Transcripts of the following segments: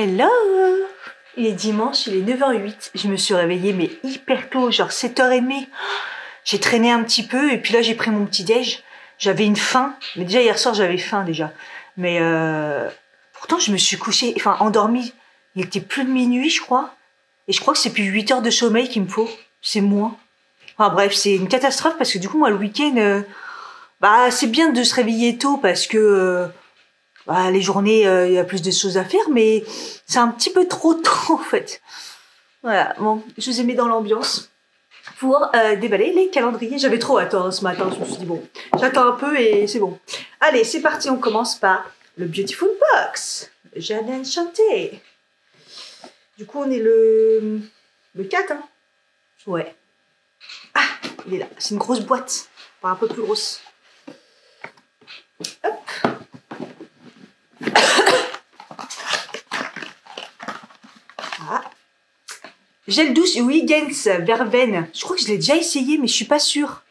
Hello! Il est dimanche, il est 9h08. Je me suis réveillée, mais hyper tôt, genre 7h30. J'ai traîné un petit peu, et puis là, j'ai pris mon petit-déj. J'avais une faim. Mais déjà, hier soir, j'avais faim, déjà. Mais pourtant, je me suis couchée, enfin, endormie. Il était plus de minuit, je crois. Et je crois que c'est plus 8 heures de sommeil qu'il me faut. C'est moins. Enfin bref, c'est une catastrophe, parce que du coup, moi, le week-end, c'est bien de se réveiller tôt, parce que... les journées, il y a plus de choses à faire, mais c'est un petit peu trop tôt, en fait. Voilà, bon, je vous ai mis dans l'ambiance pour déballer les calendriers. J'avais trop hâte ce matin, je me suis dit, bon, j'attends un peu et c'est bon. Allez, c'est parti, on commence par le Beautiful Box. Jardin Chanté. Du coup, on est le 4, hein. Ouais. Ah, il est là. C'est une grosse boîte, enfin, un peu plus grosse. Hop. Gel douche Huygens Verveine. Je crois que je l'ai déjà essayé, mais je suis pas sûre.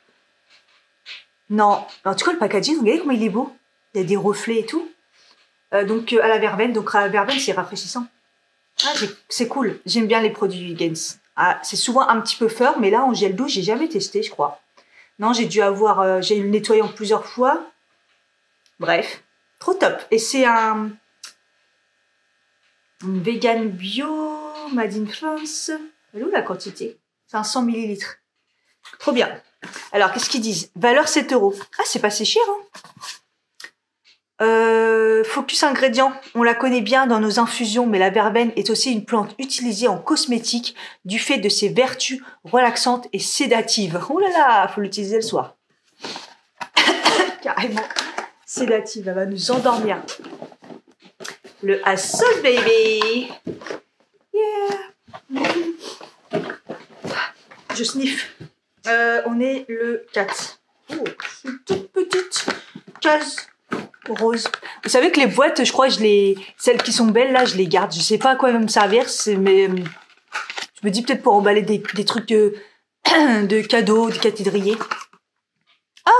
Non. En tout cas, le packaging, regardez comment il est beau. Il y a des reflets et tout. Donc, à la verveine. Donc, à la verveine, c'est rafraîchissant. Ah, c'est cool. J'aime bien les produits Huygens. Ah, c'est souvent un petit peu fort, mais là, en gel douche, j'ai jamais testé, je crois. Non, j'ai dû avoir... j'ai le nettoyé en plusieurs fois. Bref. Trop top. Et c'est un vegan bio... Made in France. Elle est où la quantité? C'est un 100 ml. Trop bien. Alors, qu'est-ce qu'ils disent? Valeur 7 €. Ah, c'est pas si cher, hein. Focus ingrédients. On la connaît bien dans nos infusions, mais la verveine est aussi une plante utilisée en cosmétique du fait de ses vertus relaxantes et sédatives. Oh là là, faut l'utiliser le soir. Carrément. Sédative, elle va nous endormir. Le Assol Baby. Yeah. Je sniffe. On est le 4. Oh, une toute petite case rose. Vous savez que les boîtes, je crois, celles qui sont belles, là, je les garde. Je sais pas à quoi elles vont me servir, mais je me dis peut-être pour emballer des trucs de cadeaux, de cathédriers. Ah!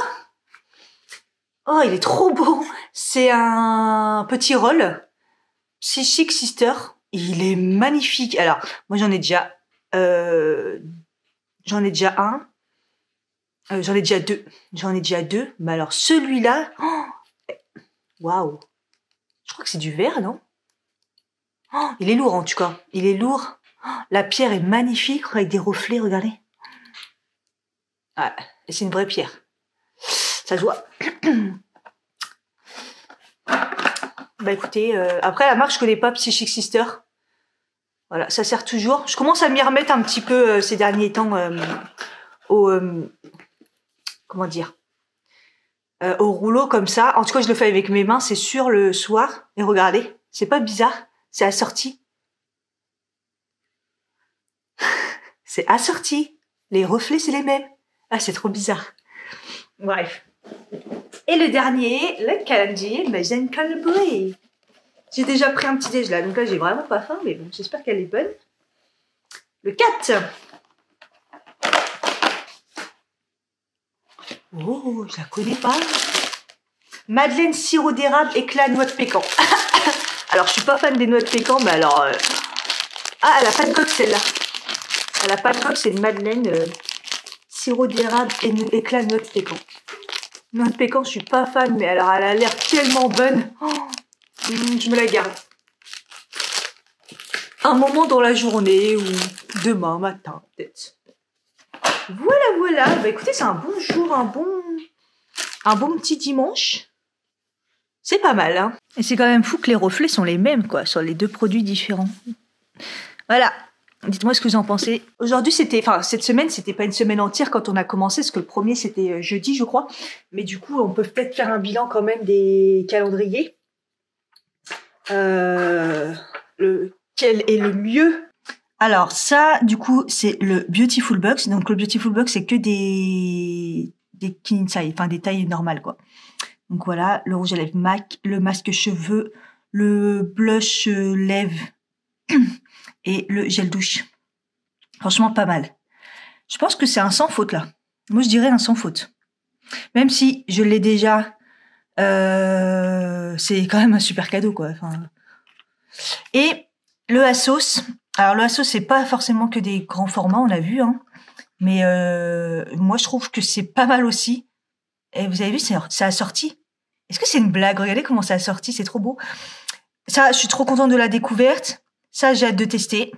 Oh, il est trop beau. C'est un petit rôle. Psychic Sister. Il est magnifique. Alors, moi, j'en ai déjà un. J'en ai déjà deux. Mais alors, celui-là... Waouh. Je crois que c'est du verre, non? Oh, il est lourd, en tout cas. Il est lourd. Oh, la pierre est magnifique, avec des reflets, regardez. Ouais, et c'est une vraie pierre. Ça se voit. Bah écoutez, après, la marque, je connais pas, Psychic Sister. Voilà, ça sert toujours. Je commence à m'y remettre un petit peu ces derniers temps comment dire, au rouleau comme ça. En tout cas, je le fais avec mes mains, c'est sûr, le soir. Et regardez, c'est pas bizarre, c'est assorti. C'est assorti. Les reflets, c'est les mêmes. Ah, c'est trop bizarre. Bref. Et le dernier, le calendrier Maison Calabri. J'ai déjà pris un petit déj là, donc là, j'ai vraiment pas faim, mais bon, j'espère qu'elle est bonne. Le 4. Oh, je la connais pas. Madeleine sirop d'érable, éclat noix de pécan. Alors, je suis pas fan des noix de pécan, mais alors... Ah, elle a pas de coque, celle-là. Elle a pas de coque, c'est une Madeleine sirop d'érable et éclat noix de pécan. Noix de pécan, je suis pas fan, mais alors, elle a l'air tellement bonne. Oh, je me la garde. Un moment dans la journée ou demain matin, peut-être. Voilà. Bah écoutez, c'est un bon jour, un bon petit dimanche. C'est pas mal, hein. Et c'est quand même fou que les reflets sont les mêmes, quoi, sur les deux produits différents. Voilà. Dites-moi ce que vous en pensez. Aujourd'hui, cette semaine, c'était pas une semaine entière quand on a commencé, parce que le premier, c'était jeudi, je crois. Mais du coup, on peut peut-être faire un bilan quand même des calendriers. Quel est le mieux? Alors ça, du coup, c'est le Beautiful Box. Donc le Beautiful Box, c'est que des king size, enfin des tailles normales, quoi. Donc voilà, le rouge à lèvres MAC, le masque cheveux, le blush lèvres et le gel douche. Franchement, pas mal. Je pense que c'est un sans faute là. Moi, je dirais un sans faute. Même si je l'ai déjà, c'est quand même un super cadeau, quoi. Enfin, et Le Asos. Alors le Asos, c'est pas forcément que des grands formats, on a vu, hein. Mais moi, je trouve que c'est pas mal aussi. Et vous avez vu, ça a sorti. Est-ce que c'est une blague? Regardez comment ça a sorti, c'est trop beau. Ça, je suis trop contente de la découverte. Ça, j'ai hâte de tester.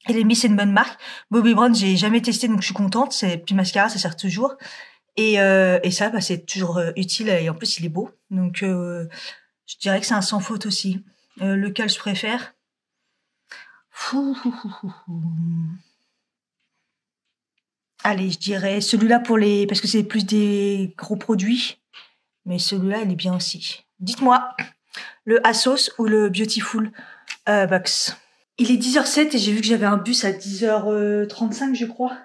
Et les Miss, c'est une bonne marque. Bobbi Brown, j'ai jamais testé, donc je suis contente. C'est petit mascara, ça sert toujours. Et ça, bah, c'est toujours utile. Et en plus, il est beau. Donc, je dirais que c'est un sans faute aussi. Lequel je préfère? Allez, je dirais celui-là parce que c'est plus des gros produits. Mais celui-là, il est bien aussi. Dites-moi, le Asos ou le Beautiful Box? Il est 10h07 et j'ai vu que j'avais un bus à 10h35, je crois.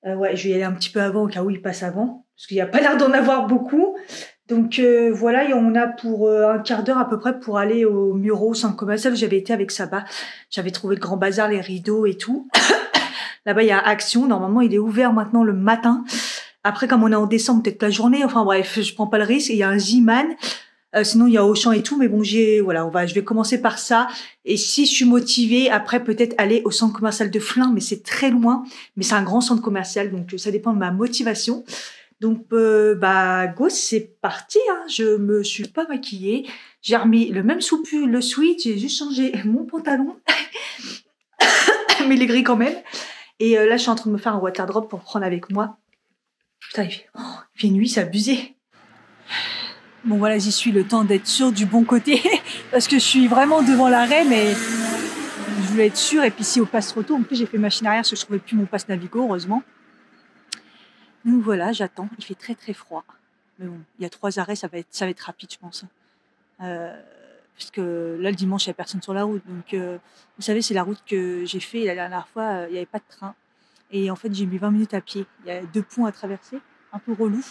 Ouais, je vais y aller un petit peu avant au cas où il passe avant. Parce qu'il n'y a pas l'air d'en avoir beaucoup. Donc voilà, et on a pour un quart d'heure à peu près pour aller au Muro, centre commercial où j'avais été avec Saba. J'avais trouvé le grand bazar, les rideaux et tout. Là-bas, il y a Action. Normalement, il est ouvert maintenant le matin. Après, comme on est en décembre, peut-être la journée. Enfin bref, je prends pas le risque. Il y a un Z-Man. Sinon, il y a Auchan et tout. Mais bon, je vais commencer par ça. Et si je suis motivée, après, peut-être aller au centre commercial de Flins. Mais c'est très loin. Mais c'est un grand centre commercial. Donc, ça dépend de ma motivation. Donc, go, c'est parti. Hein. Je me suis pas maquillée. J'ai remis le même soupul, le sweat. J'ai juste changé mon pantalon. Mais il est gris quand même. Et là, je suis en train de me faire un water drop pour prendre avec moi. Putain, il fait nuit, c'est abusé. Bon, voilà, j'y suis le temps d'être sûre du bon côté. Parce que je suis vraiment devant l'arrêt, mais je voulais être sûre. Et puis, si on passe trop tôt, en plus, j'ai fait machine arrière parce que je trouvais plus mon passe Navigo, heureusement. Donc voilà, j'attends. Il fait très, très froid. Mais bon, il y a 3 arrêts, ça va être rapide, je pense. Parce que là, le dimanche, il n'y a personne sur la route. Donc, vous savez, c'est la route que j'ai fait la dernière fois. Il n'y avait pas de train. Et en fait, j'ai mis 20 minutes à pied. Il y a 2 ponts à traverser, un peu relou.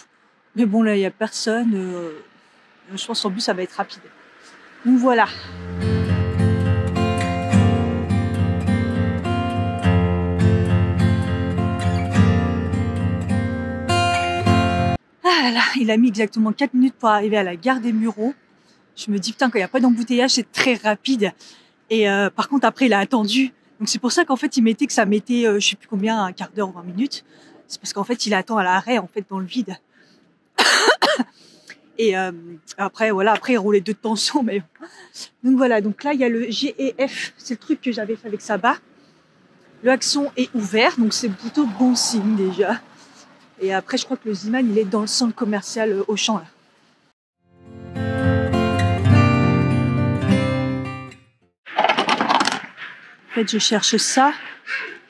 Mais bon, là, il n'y a personne. Je pense qu'en bus, ça va être rapide. Donc voilà. Ah là là, il a mis exactement 4 minutes pour arriver à la gare des Mureaux. Je me dis, putain, quand il n'y a pas d'embouteillage, c'est très rapide. Et par contre, après, il a attendu. Donc c'est pour ça qu'en fait, il mettait que ça mettait, je sais plus combien, un quart d'heure ou 20 minutes. C'est parce qu'en fait, il attend à l'arrêt, en fait, dans le vide. Et après, voilà, après, il roulait de tension. Mais... Donc voilà, donc là, il y a le G et F. C'est le truc que j'avais fait avec Saba. Le Action est ouvert, donc c'est plutôt bon signe déjà. Et après, je crois que le Z-Man, il est dans le centre commercial Auchan, là. En fait, je cherche ça,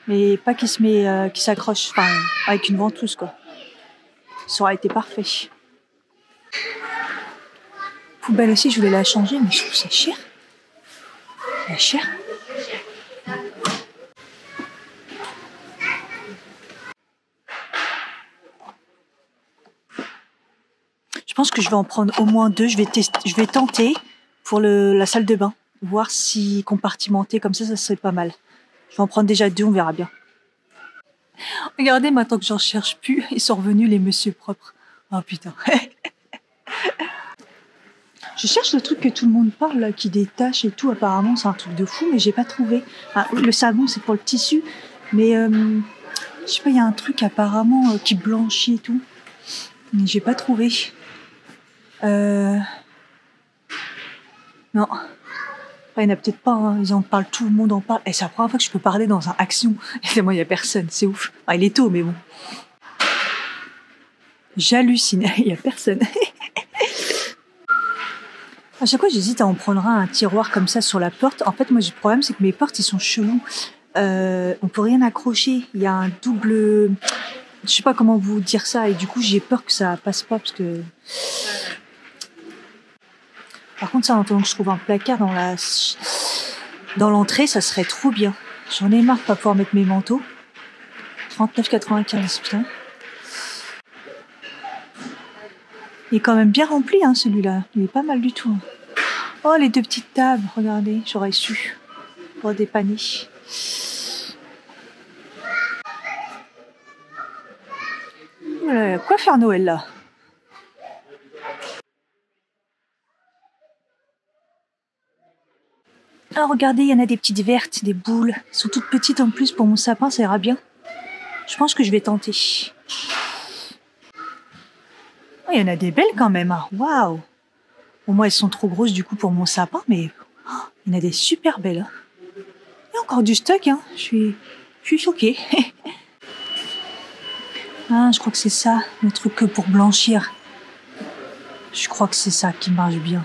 mais pas qui s'accroche, enfin, avec une ventouse, quoi. Ça aurait été parfait. Poubelle aussi, je voulais la changer, mais je trouve ça cher. Elle est chère. Je pense que je vais en prendre au moins 2. Je vais tenter pour la salle de bain. Voir si compartimenté comme ça serait pas mal. Je vais en prendre déjà 2, on verra bien. Regardez, maintenant que j'en cherche plus, ils sont revenus les monsieur propres. Oh putain. Je cherche le truc que tout le monde parle, là, qui détache et tout. Apparemment, c'est un truc de fou, mais j'ai pas trouvé. Enfin, le savon, c'est pour le tissu. Mais, je sais pas, il y a un truc apparemment qui blanchit et tout. Mais j'ai pas trouvé. Non. Enfin, il n'y en a peut-être pas, hein. Ils en parlent, tout le monde en parle. Et c'est la première fois que je peux parler dans un Action. Et moi, il n'y a personne, c'est ouf. Enfin, il est tôt, mais bon. J'hallucine, il n'y a personne. À chaque fois, j'hésite à en prendre un tiroir comme ça sur la porte. En fait, moi, le problème, c'est que mes portes, ils sont chelous. On peut rien accrocher. Il y a un double... Je sais pas comment vous dire ça. Et du coup, j'ai peur que ça passe pas parce que... Par contre, ça, en attendant que je trouve un placard dans l'entrée, ça serait trop bien. J'en ai marre de pas pouvoir mettre mes manteaux. 39,95, putain. Il est quand même bien rempli, hein, celui-là. Il est pas mal du tout. Oh, les 2 petites tables, regardez, j'aurais su. Pour dépanner. Voilà, quoi faire Noël, là? Ah, regardez, il y en a des petites vertes, des boules. Elles sont toutes petites en plus pour mon sapin, ça ira bien. Je pense que je vais tenter. Oh, il y en a des belles quand même. Hein. Waouh! Bon, moi, elles sont trop grosses du coup pour mon sapin, mais oh, il y en a des super belles. Hein. Il y a encore du stock, hein. Je suis choquée. Ah, je crois que c'est ça, le truc que pour blanchir. Je crois que c'est ça qui marche bien.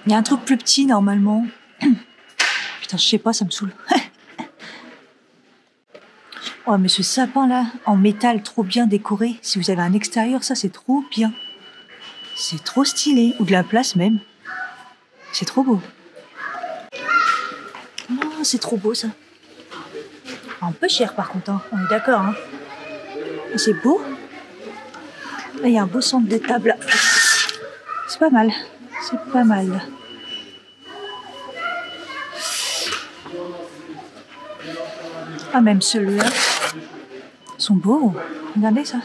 Il y a un truc plus petit normalement. Putain, je sais pas, ça me saoule. Oh, mais ce sapin là, en métal, trop bien décoré. Si vous avez un extérieur, ça c'est trop bien. C'est trop stylé. Ou de la place même. C'est trop beau. Oh, c'est trop beau ça. Un peu cher par contre, hein. On est d'accord. Hein. C'est beau. Là, il y a un beau centre de table. C'est pas mal. C'est pas mal. Ah, même ceux-là sont beaux. Regardez ça.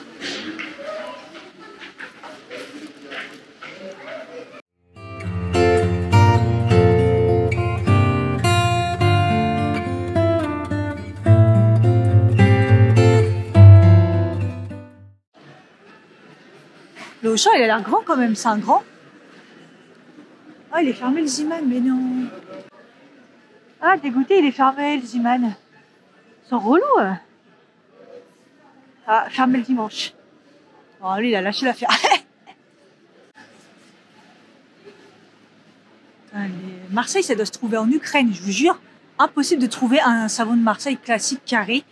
Le Auchan, il a l'air grand quand même. C'est un grand. Ah, il est fermé le Ziman, mais non. Ah, dégoûté, il est fermé le Ziman. Ils sont relous. Ah, fermé le dimanche. Oh, lui, il a lâché l'affaire. Marseille, ça doit se trouver en Ukraine, je vous jure. Impossible de trouver un savon de Marseille classique, carré,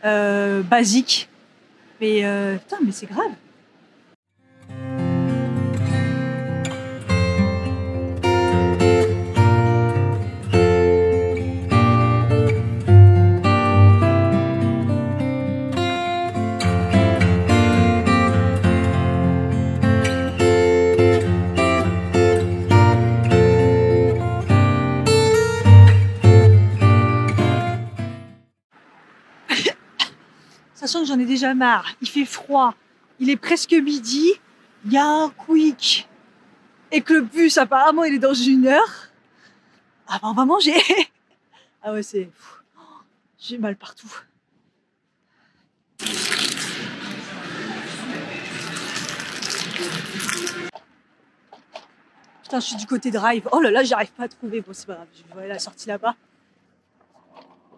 basique. Mais putain, mais c'est grave. Sachant que j'en ai déjà marre, il fait froid, il est presque midi, il y a un quick et que le bus apparemment il est dans 1 heure. Ah ben on va manger. Ah ouais c'est... J'ai mal partout. Putain, je suis du côté drive. Oh là là, j'arrive pas à trouver. Bon, c'est pas grave, je vais voir la sortie là-bas.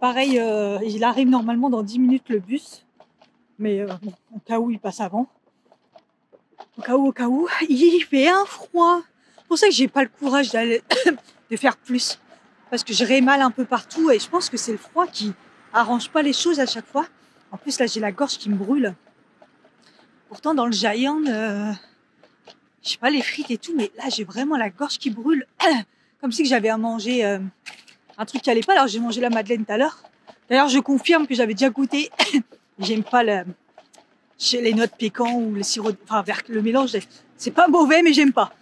Pareil, il arrive normalement dans 10 minutes le bus. Mais bon, au cas où il passe avant. Au cas où, il fait un froid. C'est pour ça que j'ai pas le courage d'aller de faire plus. Parce que j'ai mal un peu partout et je pense que c'est le froid qui arrange pas les choses à chaque fois. En plus, là, j'ai la gorge qui me brûle. Pourtant, dans le Giant, je sais pas, les frites et tout, mais là, j'ai vraiment la gorge qui brûle. Comme si j'avais à manger un truc qui allait pas. Alors, j'ai mangé la madeleine tout à l'heure. D'ailleurs, je confirme que j'avais déjà goûté. J'aime pas les noix de pécan ou le sirop, enfin le mélange. C'est pas mauvais, mais j'aime pas.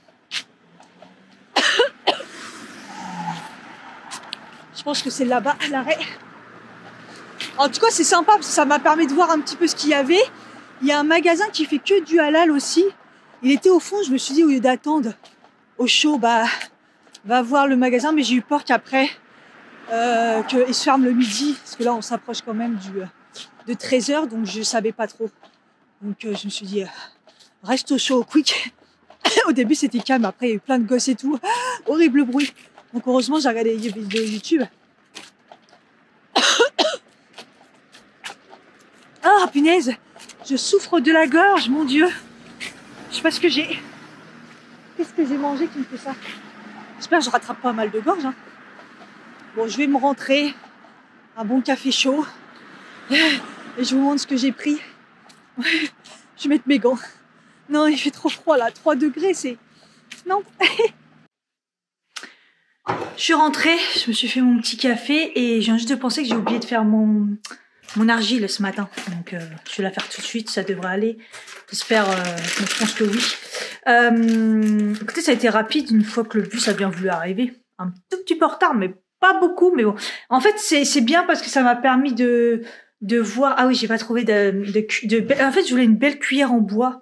Je pense que c'est là-bas à l'arrêt. En tout cas, c'est sympa parce que ça m'a permis de voir un petit peu ce qu'il y avait. Il y a un magasin qui fait que du halal aussi. Il était au fond. Je me suis dit au lieu d'attendre au chaud, bah va voir le magasin. Mais j'ai eu peur qu'après qu'il se ferme le midi parce que là on s'approche quand même de 13h, donc je savais pas trop. Donc je me suis dit, reste au chaud, au quick. Au début c'était calme, après il y a eu plein de gosses et tout. Horrible bruit. Donc heureusement j'ai regardé les vidéos YouTube. Ah punaise, je souffre de la gorge, mon Dieu. Je sais pas ce que j'ai. Qu'est-ce que j'ai mangé qui me fait ça? J'espère que je rattrape pas mal de gorge. Hein. Bon, je vais me rentrer. Un bon café chaud. Et je vous montre ce que j'ai pris. Je vais mettre mes gants. Non, il fait trop froid là. 3 degrés, c'est... Non. Je suis rentrée, je me suis fait mon petit café et je viens juste de penser que j'ai oublié de faire mon argile ce matin. Donc je vais la faire tout de suite, ça devrait aller. J'espère, je pense que oui. Écoutez, ça a été rapide une fois que le bus a bien voulu arriver. Un tout petit peu en retard, mais pas beaucoup. Mais bon, en fait, c'est bien parce que ça m'a permis de voir... Ah oui, j'ai pas trouvé en fait, je voulais une belle cuillère en bois.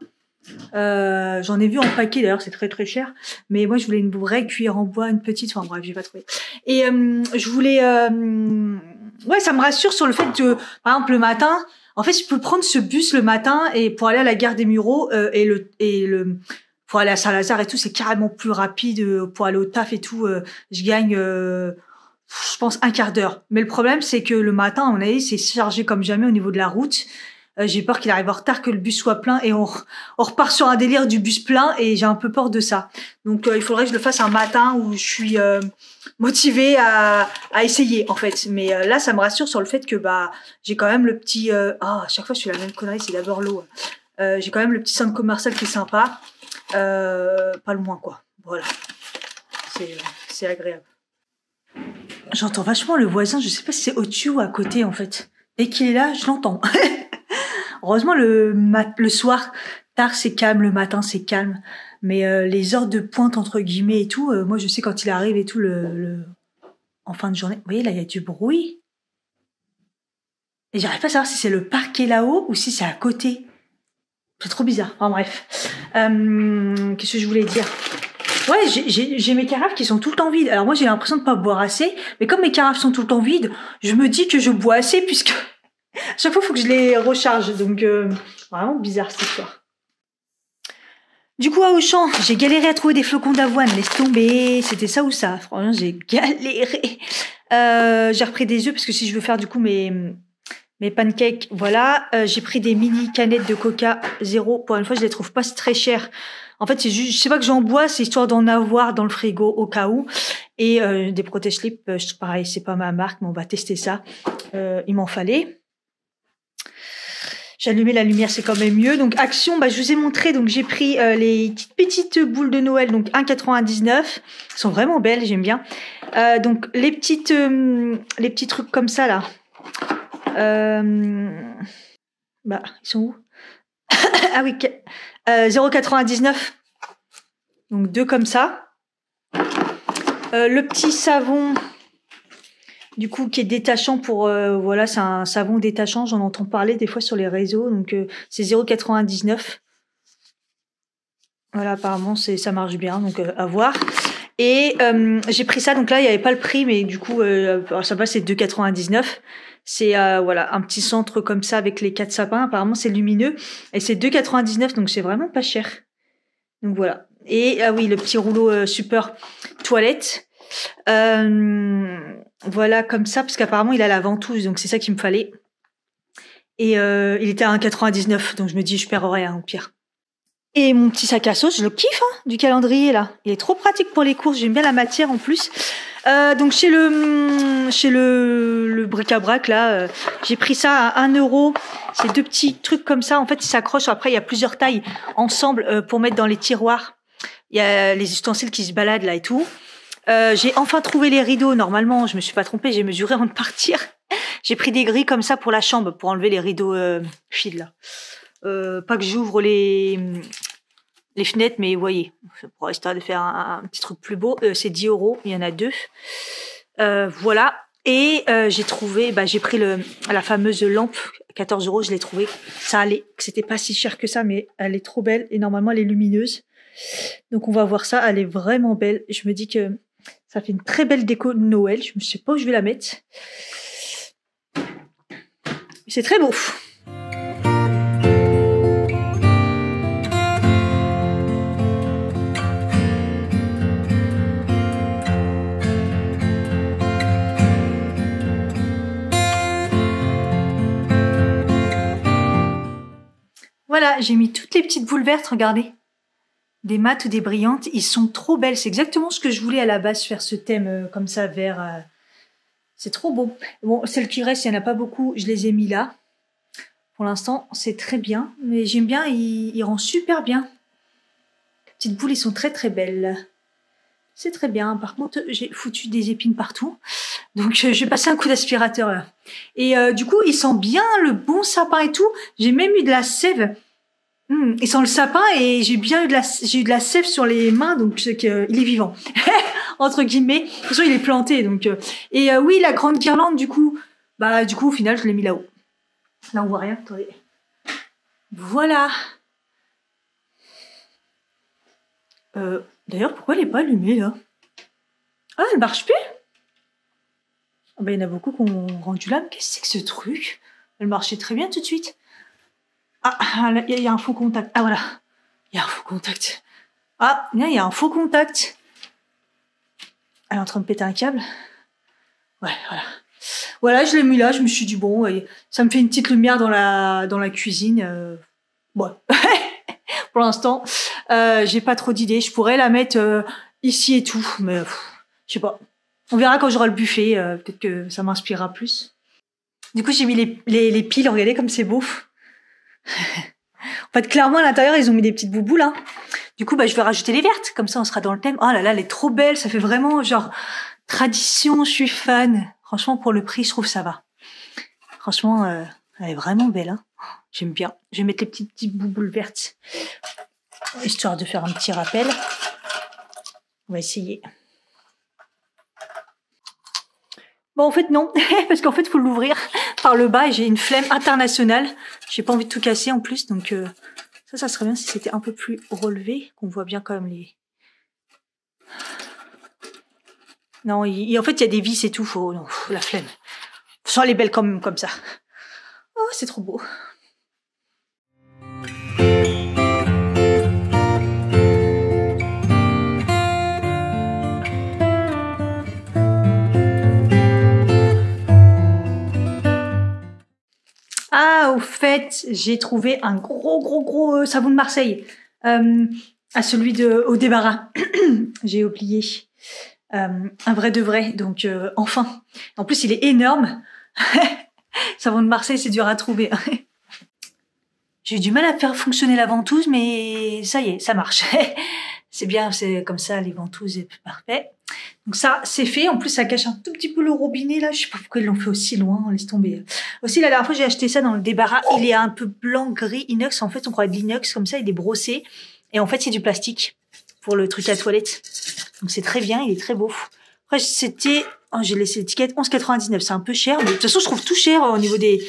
J'en ai vu en paquet d'ailleurs, c'est très très cher. Mais moi je voulais une vraie cuillère en bois, une petite. Enfin bref, j'ai pas trouvé. Et je voulais, ouais, ça me rassure sur le fait que, par exemple, le matin, en fait, je peux prendre ce bus le matin et pour aller à la gare des Mureaux pour aller à Saint-Lazare et tout, c'est carrément plus rapide. Pour aller au taf et tout, je gagne. Je pense un quart d'heure. Mais le problème, c'est que le matin, à mon avis, c'est chargé comme jamais au niveau de la route. J'ai peur qu'il arrive en retard, que le bus soit plein et on repart sur un délire du bus plein et j'ai un peu peur de ça. Donc il faudrait que je le fasse un matin où je suis motivée à essayer en fait. Mais là, ça me rassure sur le fait que bah j'ai quand même le petit... à chaque fois je fais la même connerie, c'est d'abord l'eau. J'ai quand même le petit centre commercial qui est sympa. Pas loin quoi. Voilà. C'est agréable. J'entends vachement le voisin, je sais pas si c'est au-dessus ou à côté en fait. Dès qu'il est là, je l'entends. Heureusement, le soir, tard, c'est calme, le matin, c'est calme. Mais les heures de pointe, entre guillemets, et tout, moi, je sais quand il arrive et tout, en fin de journée. Vous voyez, là, il y a du bruit. Et j'arrive pas à savoir si c'est le parquet là-haut ou si c'est à côté. C'est trop bizarre. Enfin, bref. Qu'est-ce que je voulais dire ? Ouais, j'ai mes carafes qui sont tout le temps vides. Alors moi, j'ai l'impression de pas boire assez. Mais comme mes carafes sont tout le temps vides, je me dis que je bois assez puisque... chaque fois, il faut que je les recharge. Donc, vraiment bizarre cette histoire. Du coup, à Auchan, j'ai galéré à trouver des flocons d'avoine. Laisse tomber. C'était ça ou ça. Franchement, j'ai galéré. J'ai repris des œufs parce que si je veux faire du coup mes pancakes, voilà. J'ai pris des mini canettes de Coca zéro. Pour une fois, je les trouve pas très chères. En fait, c'est juste, je sais pas que j'en bois, c'est histoire d'en avoir dans le frigo au cas où. Et des protège-slips, pareil, c'est pas ma marque, mais on va tester ça. Il m'en fallait. J'ai allumé la lumière, c'est quand même mieux. Donc Action, je vous ai montré. Donc j'ai pris les petites boules de Noël, donc 1,99. Elles sont vraiment belles, j'aime bien. Donc les petits trucs comme ça là. Ils sont où? Ah oui, 0,99. Donc 2 comme ça. Le petit savon. Du coup, qui est détachant pour... voilà, c'est un savon détachant. J'en entends parler des fois sur les réseaux. Donc, c'est 0,99. Voilà, apparemment, ça marche bien. Donc, à voir. Et j'ai pris ça. Donc là, il n'y avait pas le prix. Mais du coup, ça va, c'est 2,99. C'est voilà, un petit centre comme ça avec les 4 sapins. Apparemment, c'est lumineux. Et c'est 2,99. Donc, c'est vraiment pas cher. Donc, voilà. Et, ah oui, le petit rouleau super toilette. Voilà, comme ça, parce qu'apparemment il a la ventouse, donc c'est ça qu'il me fallait. Et il était à 1,99, donc je me dis je perds rien au pire. Et mon petit sac à sauce, je le kiffe, hein, du calendrier là. Il est trop pratique pour les courses, j'aime bien la matière en plus. Donc chez le bric-à-brac là, j'ai pris ça à 1 €. C'est 2 petits trucs comme ça. En fait, ils s'accrochent. Après, il y a plusieurs tailles ensemble pour mettre dans les tiroirs. Il y a les ustensiles qui se baladent là et tout. J'ai enfin trouvé les rideaux. Normalement, je me suis pas trompée, j'ai mesuré avant de partir. J'ai pris des grilles comme ça pour la chambre, pour enlever les rideaux fil là. Pas que j'ouvre les fenêtres, mais vous voyez, pour histoire de faire un petit truc plus beau. C'est 10 €, il y en a 2. Voilà. Et j'ai trouvé, j'ai pris la fameuse lampe, 14 €, je l'ai trouvée. Ça allait, c'était pas si cher que ça, mais elle est trop belle et normalement elle est lumineuse. Donc on va voir ça, elle est vraiment belle. Je me dis que ça fait une très belle déco de Noël. Je ne sais pas où je vais la mettre. C'est très beau. Voilà, j'ai mis toutes les petites boules vertes, regardez. Des mates ou des brillantes, ils sont trop belles. C'est exactement ce que je voulais à la base, faire ce thème comme ça, vert. C'est trop beau. Bon, celles qui restent, il n'y en a pas beaucoup, je les ai mis là. Pour l'instant, c'est très bien. Mais j'aime bien, il rend super bien. Les petites boules, ils sont très très belles. C'est très bien. Par contre, j'ai foutu des épines partout. Donc, je vais passer un coup d'aspirateur là. Et du coup, il sent bien le bon sapin et tout. J'ai même eu de la sève. Il sent le sapin et j'ai eu de la sève sur les mains, donc je sais qu'il est vivant. Entre guillemets. De toute façon, il est planté, donc. Et oui, la grande guirlande, du coup, au final, je l'ai mis là-haut. Là, on voit rien. Attendez. Voilà. D'ailleurs, pourquoi elle n'est pas allumée, là? Ah, elle marche plus? Ah bah, il y en a beaucoup qui ont rendu là. Qu'est-ce que c'est que ce truc? Elle marchait très bien tout de suite. Ah, il y a un faux contact. Ah, voilà. Il y a un faux contact. Ah, il y a un faux contact. Elle est en train de péter un câble. Ouais, voilà. Voilà, je l'ai mis là. Je me suis dit, bon, ça me fait une petite lumière dans la cuisine. Ouais. Pour l'instant, j'ai pas trop d'idées. Je pourrais la mettre ici et tout, mais je sais pas. On verra quand j'aurai le buffet. Peut-être que ça m'inspirera plus. Du coup, j'ai mis les piles. Regardez comme c'est beau. En fait, clairement, à l'intérieur, ils ont mis des petites bouboules, là. Du coup, je vais rajouter les vertes. Comme ça, on sera dans le thème. Oh là là, elle est trop belle. Ça fait vraiment, genre, tradition. Je suis fan. Franchement, pour le prix, je trouve ça va. Franchement, elle est vraiment belle, hein. J'aime bien. Je vais mettre les petites bouboules vertes. Histoire de faire un petit rappel. On va essayer. Bon, en fait, non. Parce qu'en fait, il faut l'ouvrir par le bas et j'ai une flemme internationale. J'ai pas envie de tout casser en plus. Donc, ça serait bien si c'était un peu plus relevé. Qu'on voit bien quand même les... Non, en fait, il y a des vis et tout. Non, la flemme. Sans elle est belle quand même comme ça. Oh, c'est trop beau. Ah, au fait, j'ai trouvé un gros savon de Marseille. À celui au débarras. J'ai oublié. Un vrai de vrai. Donc, enfin. En plus, il est énorme. Savon de Marseille, c'est dur à trouver. J'ai eu du mal à faire fonctionner la ventouse, mais ça y est, ça marche. C'est bien, c'est comme ça, les ventouses, c'est parfait. Donc ça, c'est fait. En plus, ça cache un tout petit peu le robinet, là. Je sais pas pourquoi ils l'ont fait aussi loin. Laisse tomber. Aussi, la dernière fois, j'ai acheté ça dans le débarras. Il est un peu blanc, gris, inox. En fait, on croit de l'inox, comme ça, il est brossé. Et en fait, c'est du plastique pour le truc à toilette. Donc c'est très bien, il est très beau. Après, c'était... Oh, j'ai laissé l'étiquette 11,99. C'est un peu cher. Mais de toute façon, je trouve tout cher au niveau des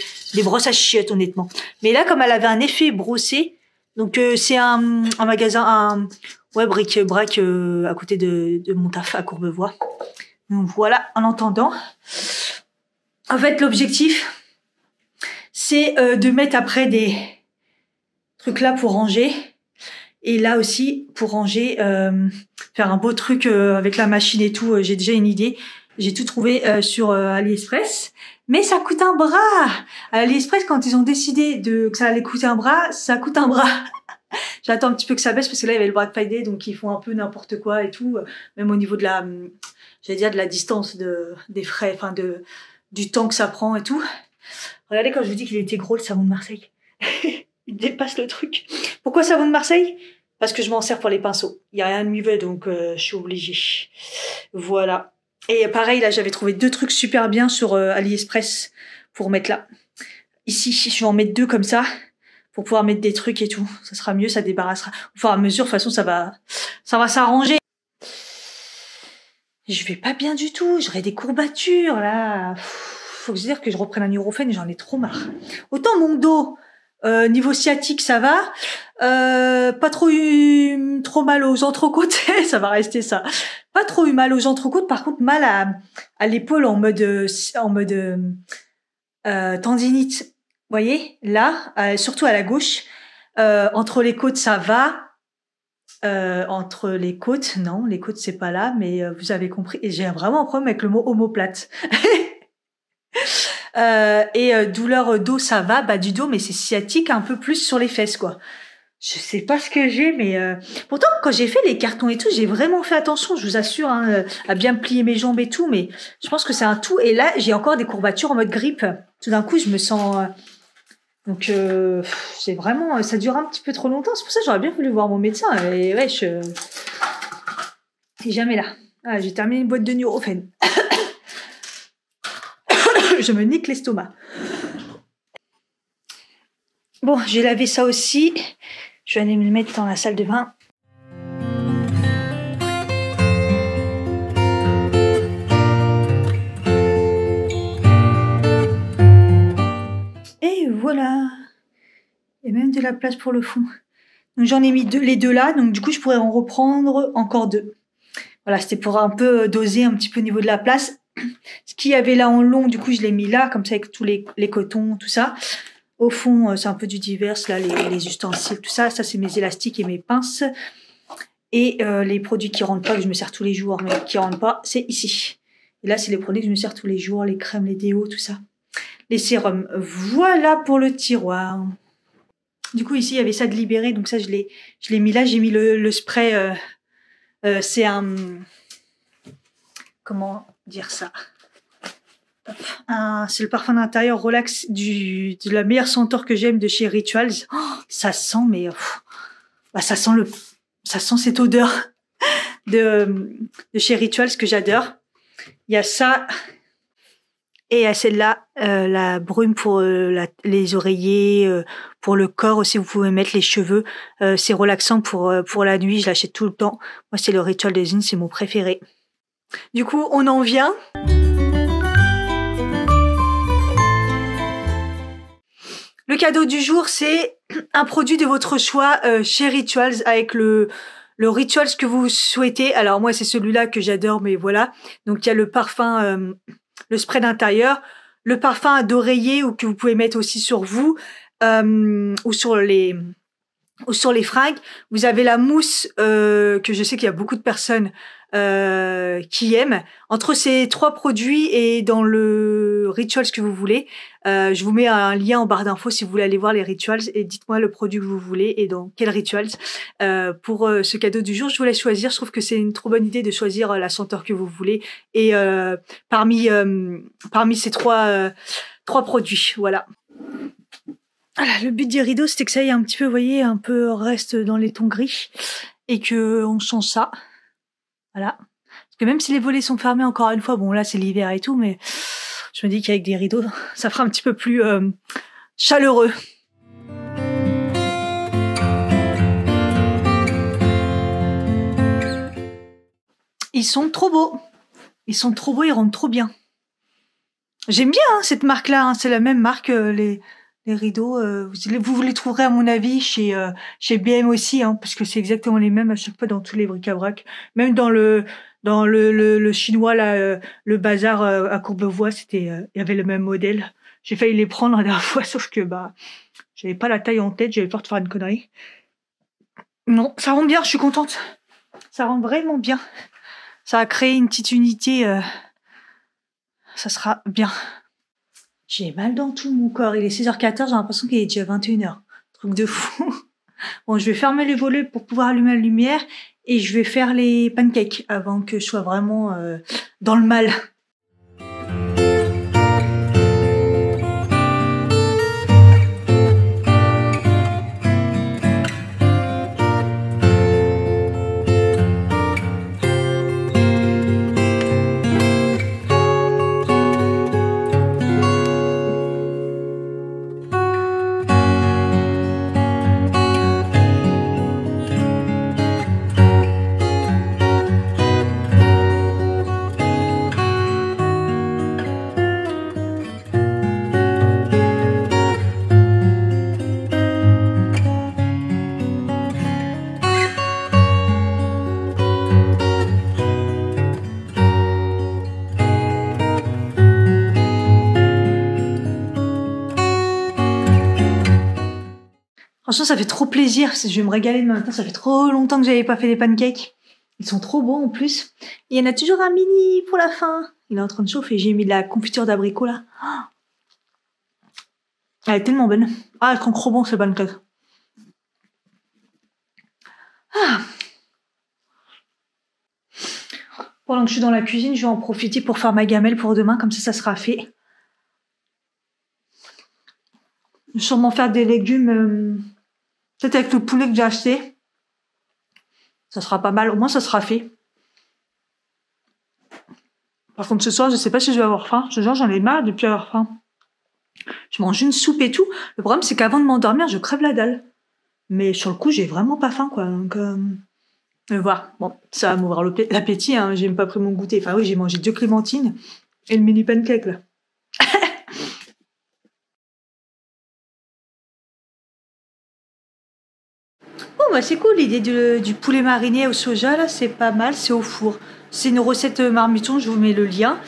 brosses à chiottes, honnêtement. Mais là, comme elle avait un effet brossé, donc c'est un magasin... Ouais, bric-brac à côté de mon taf à Courbevoie. Donc voilà, en entendant. En fait, l'objectif, c'est de mettre après des trucs là pour ranger. Et là aussi, pour ranger, faire un beau truc avec la machine et tout. J'ai déjà une idée. J'ai tout trouvé sur AliExpress. Mais ça coûte un bras. À AliExpress, quand ils ont décidé que ça allait coûter un bras, ça coûte un bras. J'attends un petit peu que ça baisse parce que là il y avait le Black Friday, donc ils font un peu n'importe quoi et tout, même au niveau de la distance des frais, enfin du temps que ça prend et tout. Regardez quand je vous dis qu'il était gros le savon de Marseille. Il dépasse le truc. Pourquoi savon de Marseille? Parce que je m'en sers pour les pinceaux. Il y a rien de mieux donc je suis obligée. Voilà. Et pareil là j'avais trouvé 2 trucs super bien sur AliExpress pour mettre là. Ici je vais en mettre 2 comme ça. Pour pouvoir mettre des trucs et tout. Ça sera mieux, ça débarrassera. Au fur et à mesure, de toute façon, ça va s'arranger. Je vais pas bien du tout. J'aurai des courbatures, là. Faut que je dise que je reprenne un Nurofen et j'en ai trop marre. Autant mon dos, niveau sciatique, ça va. Pas trop eu trop mal aux entrecôtes. Ça va rester ça. Pas trop eu mal aux entrecôtes. Par contre, mal à l'épaule en mode tendinite. Vous voyez, là, surtout à la gauche, entre les côtes, ça va. Entre les côtes, non, les côtes, c'est pas là, mais vous avez compris. Et j'ai vraiment un problème avec le mot omoplate. Douleur dos, ça va, bas du dos, mais c'est sciatique un peu plus sur les fesses, quoi. Je sais pas ce que j'ai, mais pourtant, quand j'ai fait les cartons et tout, j'ai vraiment fait attention, je vous assure, hein, à bien plier mes jambes et tout, mais je pense que c'est un tout. Et là, j'ai encore des courbatures en mode grippe. Tout d'un coup, je me sens... Donc, c'est vraiment... Ça dure un petit peu trop longtemps. C'est pour ça que j'aurais bien voulu voir mon médecin. Et ouais, il est jamais là. Ah, j'ai terminé une boîte de Nurofen. Je me nique l'estomac. Bon, j'ai lavé ça aussi. Je vais aller me le mettre dans la salle de bain. Et voilà. Il y a même de la place pour le fond. Donc j'en ai mis les deux là, donc du coup je pourrais en reprendre encore deux. Voilà, c'était pour un peu doser un petit peu au niveau de la place. Ce qu'il y avait là en long, du coup je l'ai mis là, comme ça avec tous les cotons, tout ça. Au fond, c'est un peu du divers, là, les ustensiles, tout ça. Ça, c'est mes élastiques et mes pinces. Et les produits qui rentrent pas, que je me sers tous les jours, mais qui rentrent pas, c'est ici. Et là, c'est les produits que je me sers tous les jours, les crèmes, les déos, tout ça. Les sérums. Voilà pour le tiroir. Du coup, ici, il y avait ça de libéré, donc ça, je l'ai mis là. J'ai mis le spray. C'est un... Comment dire ça? C'est le parfum d'intérieur relax de la meilleure senteur que j'aime de chez Rituals. Oh, ça sent, mais bah, ça sent cette odeur de chez Rituals que j'adore. Il y a ça et il y a celle-là, la brume pour les oreillers, pour le corps aussi. Vous pouvez mettre les cheveux. C'est relaxant pour la nuit. Je l'achète tout le temps. Moi, c'est le Ritual Design, c'est mon préféré. Du coup, on en vient. Le cadeau du jour, c'est un produit de votre choix chez Rituals avec le Rituals que vous souhaitez. Alors moi, c'est celui-là que j'adore, mais voilà. Donc il y a le parfum, le spray d'intérieur, le parfum d'oreiller ou que vous pouvez mettre aussi sur vous ou sur les fringues. Vous avez la mousse que je sais qu'il y a beaucoup de personnes qui aiment. Entre ces trois produits et dans le Rituals que vous voulez, je vous mets un lien en barre d'infos si vous voulez aller voir les Rituals et dites-moi le produit que vous voulez et dans quel Rituals. Pour ce cadeau du jour, je vous laisse choisir. Je trouve que c'est une trop bonne idée de choisir la senteur que vous voulez et parmi ces trois produits, voilà. Voilà, le but des rideaux, c'était que ça y est un petit peu, vous voyez, un peu reste dans les tons gris et que on change ça. Voilà. Parce que même si les volets sont fermés, encore une fois, bon là c'est l'hiver et tout, mais je me dis qu'avec des rideaux, ça fera un petit peu plus chaleureux. Ils sont trop beaux. Ils sont trop beaux, ils rentrent trop bien. J'aime bien cette marque-là, hein. C'est la même marque, les rideaux. Vous les trouverez à mon avis chez BM aussi, hein, parce que c'est exactement les mêmes à chaque fois dans tous les bric-à-brac. Même dans le chinois là, le bazar à Courbevoie, il y avait le même modèle. J'ai failli les prendre la dernière fois, sauf que j'avais pas la taille en tête, j'avais peur de faire une connerie. Non, ça rend bien, je suis contente. Ça rend vraiment bien. Ça a créé une petite unité. Ça sera bien. J'ai mal dans tout mon corps. Il est 6h14, j'ai l'impression qu'il est déjà 21h. Truc de fou. Bon, je vais fermer les volets pour pouvoir allumer la lumière et je vais faire les pancakes avant que je sois vraiment dans le mal. Franchement, ça fait trop plaisir. Je vais me régaler demain matin. Ça fait trop longtemps que j'avais pas fait des pancakes. Ils sont trop beaux en plus. Et il y en a toujours un mini pour la fin. Il est en train de chauffer. J'ai mis de la confiture d'abricot là. Oh, elle est tellement bonne. Ah, elles sont trop bons ces pancakes. Ah. Pendant que je suis dans la cuisine, je vais en profiter pour faire ma gamelle pour demain. Comme ça sera fait. Je vais sûrement faire des légumes... peut-être avec le poulet que j'ai acheté. Ça sera pas mal. Au moins, ça sera fait. Par contre, ce soir, je sais pas si je vais avoir faim. Ce soir, j'en ai marre depuis avoir faim. Je mange une soupe et tout. Le problème, c'est qu'avant de m'endormir, je crève la dalle. Mais sur le coup, j'ai vraiment pas faim, quoi. Donc, voilà. Bon, ça va m'ouvrir l'appétit, hein. J'ai même pas pris mon goûter. Enfin, oui, j'ai mangé 2 clémentines et le mini pancake, là. Bon, bah c'est cool, l'idée du poulet mariné au soja, là, c'est pas mal, c'est au four. C'est une recette marmiton, je vous mets le lien.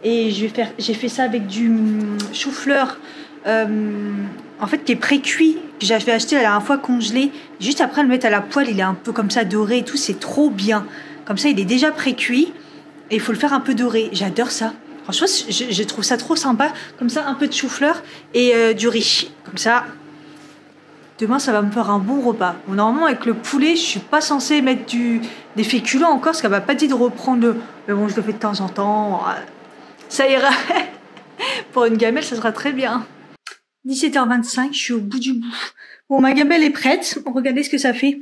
Et j'ai fait ça avec du chou-fleur, en fait, qui est pré-cuit, que j'avais acheté la dernière fois congelé. Juste après, le mettre à la poêle, il est un peu comme ça doré et tout, c'est trop bien. Comme ça, il est déjà pré-cuit et il faut le faire un peu doré. J'adore ça. Franchement, je trouve ça trop sympa. Comme ça, un peu de chou-fleur et du riz. Comme ça, demain, ça va me faire un bon repas. Bon, normalement, avec le poulet, je suis pas censée mettre des féculents encore, parce qu'elle m'a pas dit de reprendre le... Mais bon, je le fais de temps en temps. Ça ira. Pour une gamelle, ça sera très bien. 17h25, je suis au bout du bout. Bon, ma gamelle est prête. Regardez ce que ça fait.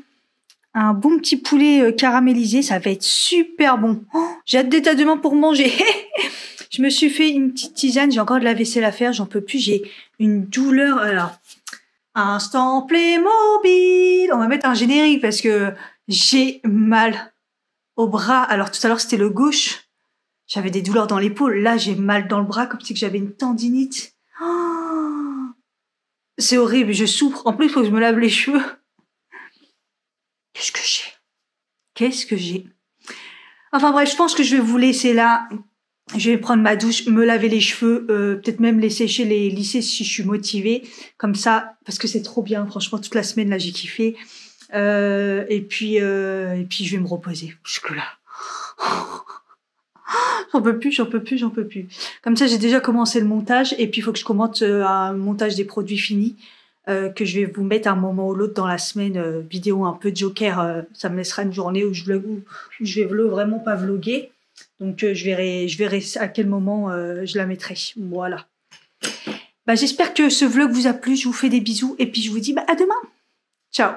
Un bon petit poulet caramélisé, ça va être super bon. Oh, j'ai hâte d'être à demain pour manger. Je me suis fait une petite tisane, j'ai encore de la vaisselle à faire, j'en peux plus, j'ai une douleur. Alors, instant Playmobil. On va mettre un générique parce que j'ai mal au bras. Alors tout à l'heure c'était le gauche. J'avais des douleurs dans l'épaule. Là j'ai mal dans le bras comme si que j'avais une tendinite. Oh, c'est horrible, je souffre. En plus il faut que je me lave les cheveux. Qu'est-ce que j'ai? Qu'est-ce que j'ai? Enfin bref, je pense que je vais vous laisser là. Je vais prendre ma douche, me laver les cheveux, peut-être même les sécher, les lisser si je suis motivée. Comme ça, parce que c'est trop bien. Franchement, toute la semaine, là, j'ai kiffé. Et puis, je vais me reposer. Jusque-là. J'en peux plus, j'en peux plus, j'en peux plus. Comme ça, j'ai déjà commencé le montage. Et puis, il faut que je commente un montage des produits finis. Que je vais vous mettre un moment ou l'autre dans la semaine. Vidéo un peu joker. Ça me laissera une journée où je vais vraiment pas vloguer. Donc je verrai à quel moment je la mettrai. Voilà. Bah, j'espère que ce vlog vous a plu. Je vous fais des bisous et puis je vous dis à demain. Ciao.